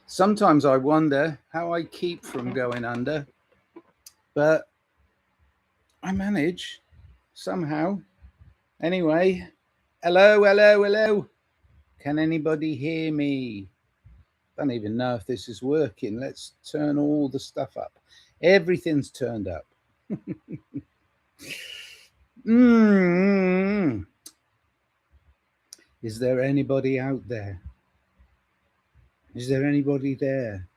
Sometimes I wonder how I keep from going under, but I manage somehow. Anyway, hello, hello, hello. Can anybody hear me? Don't even know if this is working. Let's turn all the stuff up. Everything's turned up. mm Is there anybody out there? Is there anybody there?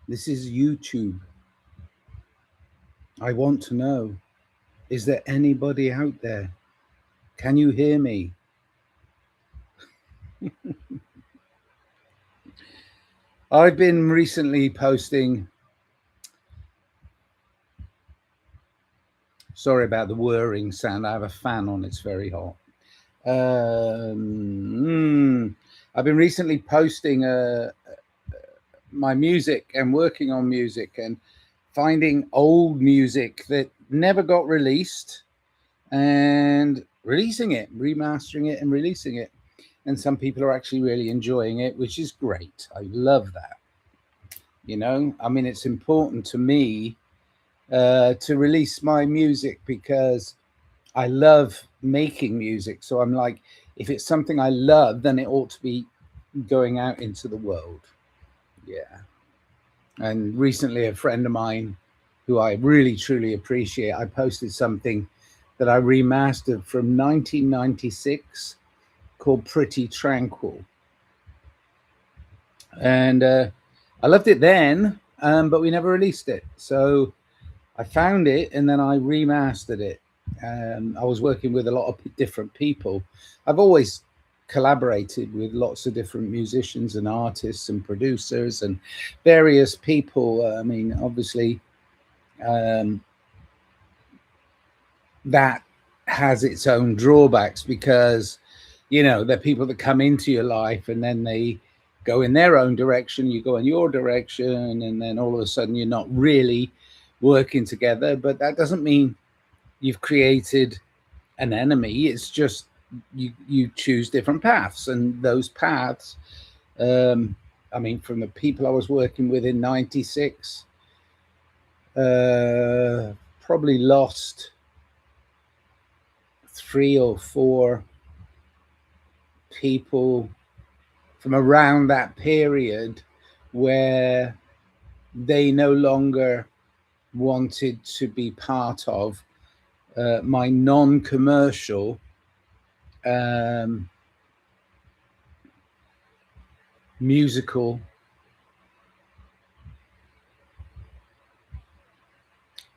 This is YouTube. I want to know. Is there anybody out there? Can you hear me? I've been recently posting. Sorry about the whirring sound. I have a fan on. It's very hot. I've been recently posting my music and working on music and finding old music that never got released and releasing it, remastering it and releasing it. And some people are actually really enjoying it, which is great. I love that. You know, I mean, it's important to me to release my music because I love making music. So I'm like, if it's something I love, then it ought to be going out into the world. Yeah. And recently, a friend of mine who I really truly appreciate, I posted something that I remastered from 1996 called Pretty Tranquil. And I loved it then, but we never released it. So I found it and then I remastered it. I was working with a lot of different people. I've always collaborated with lots of different musicians and artists and producers and various people. I mean, obviously, that has its own drawbacks because, you know, there are people that come into your life and then they go in their own direction, you go in your direction, and then all of a sudden you're not really working together. But that doesn't mean you've created an enemy. It's just you choose different paths, and those paths, I mean, from the people I was working with in 96, probably lost 3 or 4 people from around that period where they no longer wanted to be part of my non-commercial musical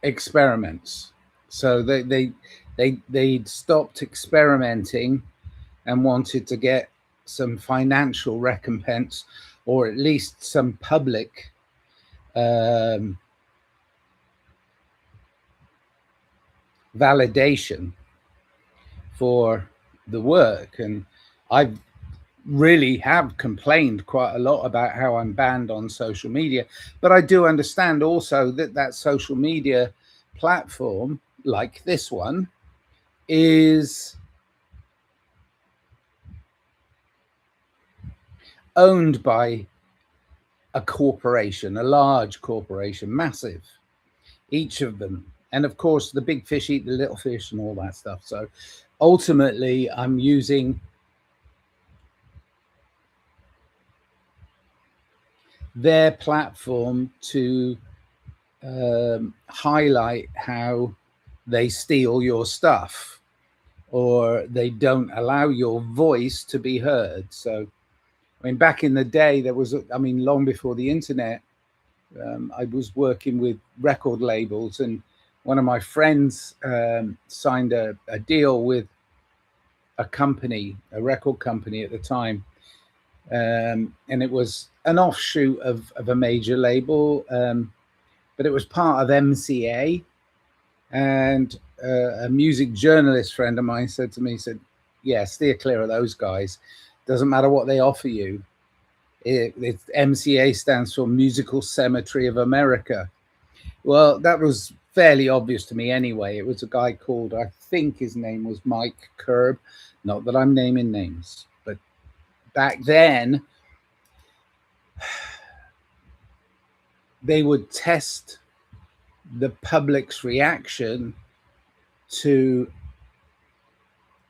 experiments. So they'd stopped experimenting and wanted to get some financial recompense or at least some public validation for the work. And I really have complained quite a lot about how I'm banned on social media, but I do understand also that that social media platform, like this one, is owned by a corporation, a large corporation, massive, each of them. And of course, the big fish eat the little fish and all that stuff. So ultimately, I'm using their platform to highlight how they steal your stuff or they don't allow your voice to be heard. So, I mean, back in the day, there was, I mean, long before the internet, I was working with record labels, and one of my friends signed a deal with a company, a record company at the time, and it was an offshoot of a major label, but it was part of MCA. And a music journalist friend of mine said to me, he said, "Yeah, steer clear of those guys. Doesn't matter what they offer you. MCA stands for Musical Cemetery of America." Well, that was fairly obvious to me anyway. It was a guy called, I think his name was Mike Curb. Not that I'm naming names, but back then they would test the public's reaction to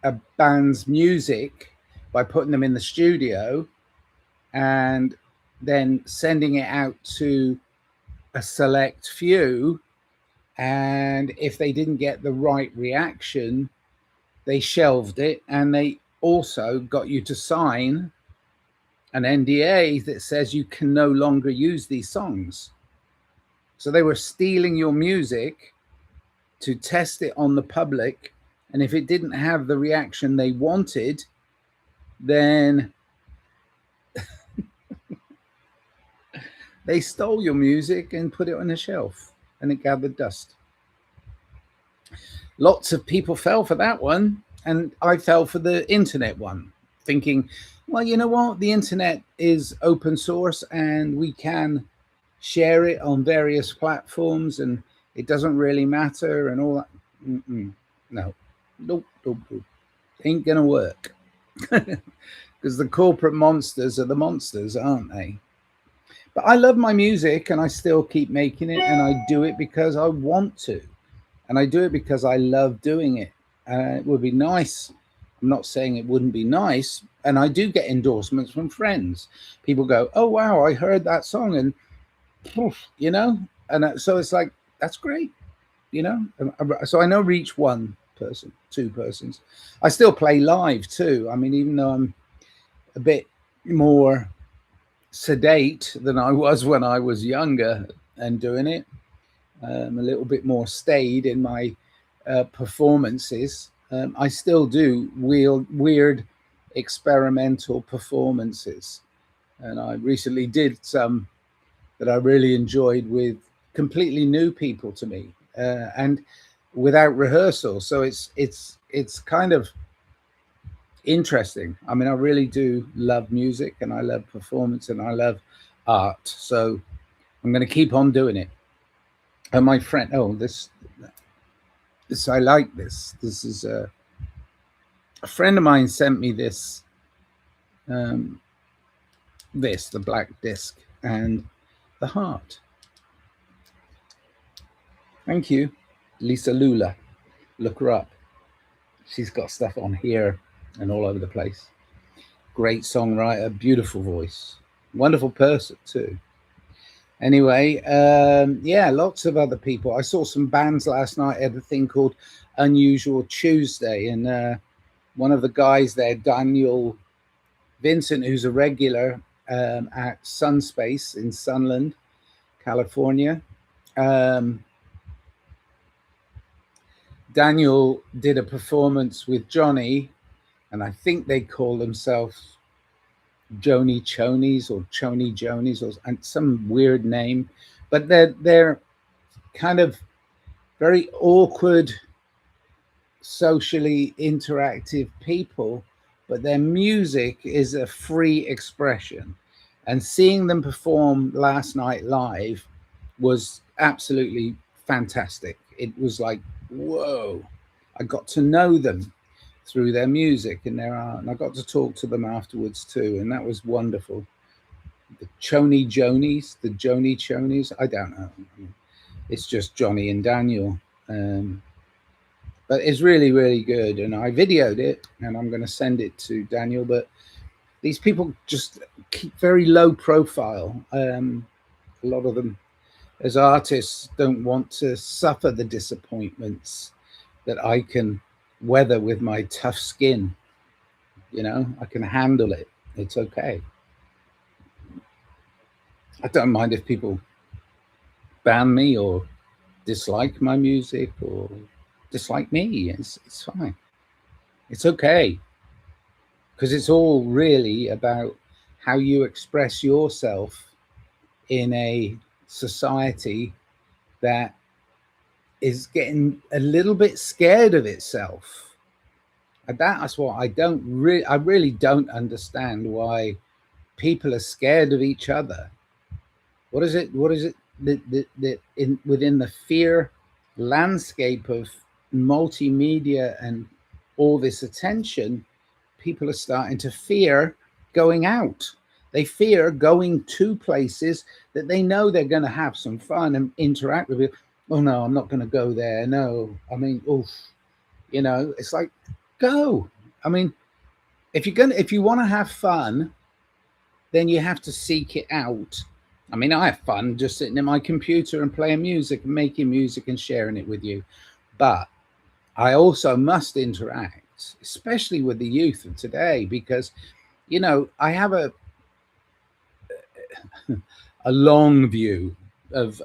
a band's music by putting them in the studio and then sending it out to a select few. And if they didn't get the right reaction, they shelved it. And they also got you to sign an NDA that says you can no longer use these songs. So they were stealing your music to test it on the public. And if it didn't have the reaction they wanted, then they stole your music and put it on a shelf, and it gathered dust. Lots of people fell for that one, and I fell for the internet one, thinking, well, you know what? The internet is open source and we can share it on various platforms and it doesn't really matter and all that. No, nope. Ain't gonna work. Because the corporate monsters are the monsters, aren't they? But I love my music and I still keep making it, and I do it because I want to, and I do it because I love doing it. It would be nice. I'm not saying it wouldn't be nice, and I do get endorsements from friends. People go, oh wow, I heard that song, and you know, and so it's like, that's great, you know. So I know reach one person, two persons. I still play live too. I mean, even though I'm a bit more sedate than I was when I was younger and doing it, a little bit more staid in my performances, I still do weird experimental performances. And I recently did some that I really enjoyed with completely new people to me, and without rehearsal. So it's kind of interesting. I mean, I really do love music and I love performance and I love art. So I'm going to keep on doing it. And my friend, this I like this. This is a friend of mine sent me this, the black disc and the heart. Thank you, Lisa Lula. Look her up. She's got stuff on here and all over the place. Great songwriter, beautiful voice, wonderful person too. Anyway, yeah, lots of other people. I saw some bands last night at a thing called Unusual Tuesday, and one of the guys there, Daniel Vincent, who's a regular at Sunspace in Sunland, California. Daniel did a performance with Johnny, and I think they call themselves Joni Chonies or Choni Jonies or and some weird name, but they're kind of very awkward, socially interactive people, but their music is a free expression. And seeing them perform last night live was absolutely fantastic. It was like, whoa, I got to know them through their music and their art, and I got to talk to them afterwards too, and that was wonderful. The Choni Jonies, the Joni Chonies, I don't know. It's just Johnny and Daniel, but it's really, really good. And I videoed it, and I'm going to send it to Daniel. But these people just keep very low profile. A lot of them, as artists, don't want to suffer the disappointments that I can weather with my tough skin. You know, I can handle it. It's okay. I don't mind if people ban me or dislike my music or dislike me. It's fine. It's okay. Because it's all really about how you express yourself in a society that is getting a little bit scared of itself. And that's what I really don't understand, why people are scared of each other. What is it that within the fear landscape of multimedia and all this attention, people are starting to fear going out. They fear going to places that they know they're going to have some fun and interact with it. Oh no, I'm not going to go there. No, I mean, oof, it's like, go. I mean, if you want to have fun, then you have to seek it out. I mean, I have fun just sitting at my computer and playing music and making music and sharing it with you. But I also must interact, especially with the youth of today, because, I have a long view of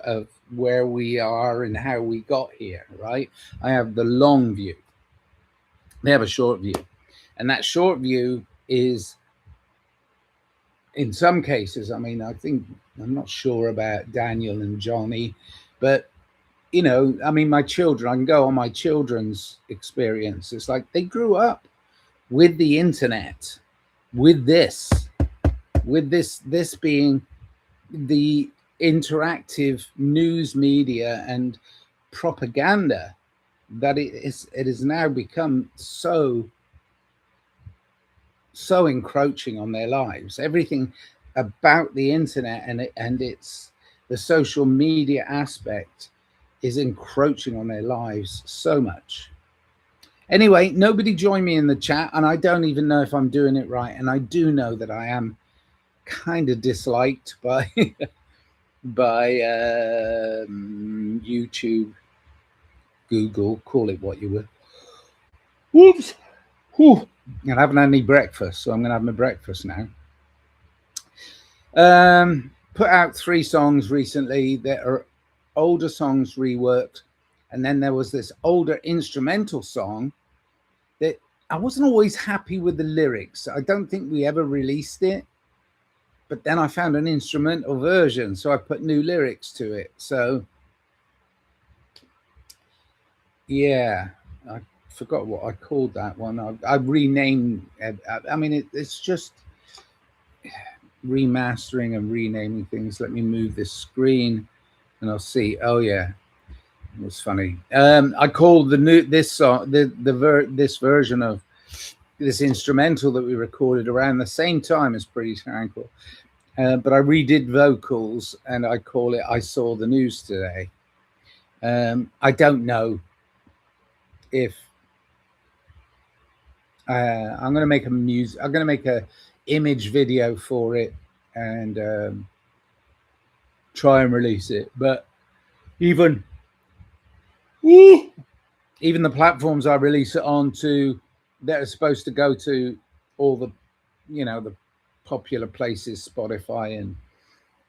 where we are and how we got here, right? I have the long view. They have a short view. And that short view is, in some cases, I mean, I'm not sure about Daniel and Johnny, but, I mean, my children, I can go on my children's experience. It's like they grew up with the internet, with this being the interactive news media and propaganda that it has now become so encroaching on their lives. Everything about the internet and it's the social media aspect is encroaching on their lives so much. Anyway, nobody joined me in the chat, and I don't even know if I'm doing it right. And I do know that I am kind of disliked by YouTube, Google, call it what you will. Whoops. Whew. I haven't had any breakfast, so I'm going to have my breakfast now. Put out 3 songs recently that are older songs reworked, and then there was this older instrumental song that I wasn't always happy with the lyrics. I don't think we ever released it, but then I found an instrumental version, so I put new lyrics to it. So yeah, I forgot what I called that one. I renamed. I mean, it's just remastering and renaming things. Let me move this screen, and I'll see. Oh yeah, it was funny. I called this song this version of this instrumental that we recorded around the same time as Pretty Tranquil, but I redid vocals, and I call it "I Saw the News Today." I don't know if I'm going to make I'm going to make a image video for it and try and release it. But even the platforms I release it onto, that are supposed to go to all the, the popular places, Spotify and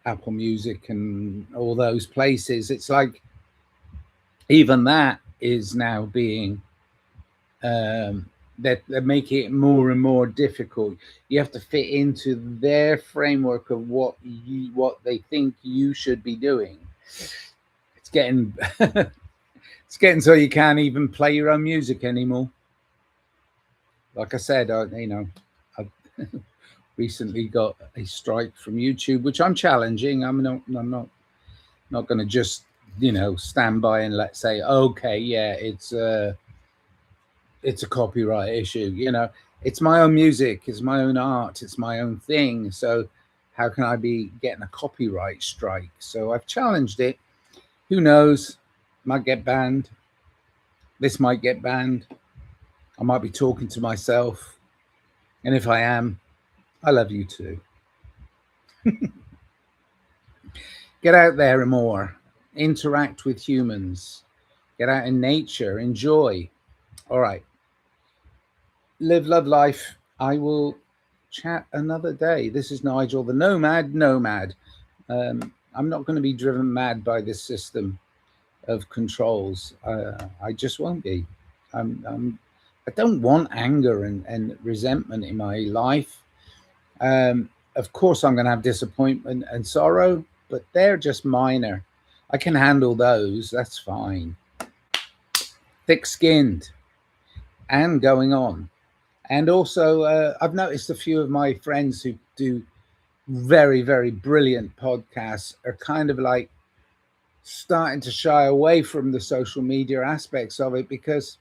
Apple Music and all those places. It's like even that is now being they're making it more and more difficult. You have to fit into their framework of what they think you should be doing. It's getting it's getting so you can't even play your own music anymore. Like I said, I've recently got a strike from YouTube, which I'm challenging. I'm not going to just stand by and let's say, okay, yeah, it's a copyright issue. It's my own music, it's my own art, it's my own thing. So how can I be getting a copyright strike? So I've challenged it. Who knows? Might get banned. This might get banned. I might be talking to myself. And if I am, I love you too. Get out there more. Interact with humans. Get out in nature. Enjoy. All right. Live, love life. I will chat another day. This is Nigel, the nomad. I'm not going to be driven mad by this system of controls. I just won't be. I don't want anger and resentment in my life. Of course, I'm going to have disappointment and sorrow, but they're just minor. I can handle those. That's fine. Thick-skinned and going on. And also, I've noticed a few of my friends who do very, very brilliant podcasts are kind of like starting to shy away from the social media aspects of it because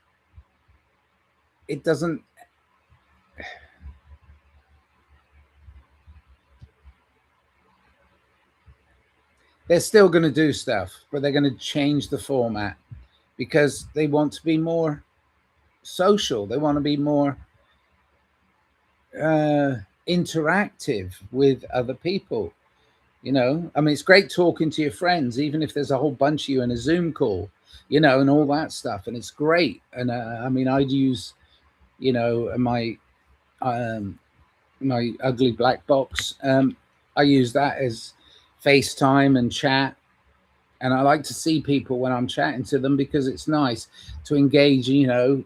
it doesn't. They're still going to do stuff, but they're going to change the format because they want to be more social. They want to be more interactive with other people. You know, I mean, it's great talking to your friends, even if there's a whole bunch of you in a Zoom call, you know, and all that stuff. And it's great. And I mean, I'd use, you know, my ugly black box. I use that as FaceTime and chat. And I like to see people when I'm chatting to them because it's nice to engage, you know,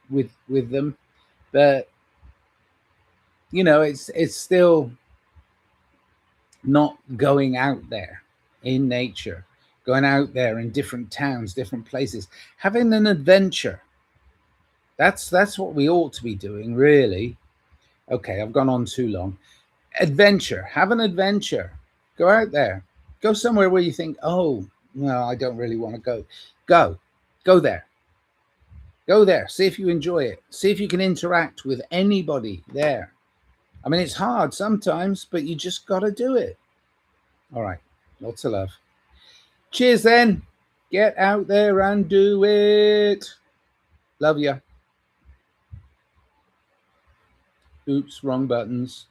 with them. But you know, it's still not going out there in nature, going out there in different towns, different places, having an adventure. That's what we ought to be doing, really. Okay, I've gone on too long. Adventure, have an adventure. Go out there. Go somewhere where you think, oh, no, I don't really want to go. Go there. Go there. See if you enjoy it. See if you can interact with anybody there. I mean, it's hard sometimes, but you just got to do it. All right. Lots of love. Cheers then. Get out there and do it. Love ya. Oops, wrong buttons.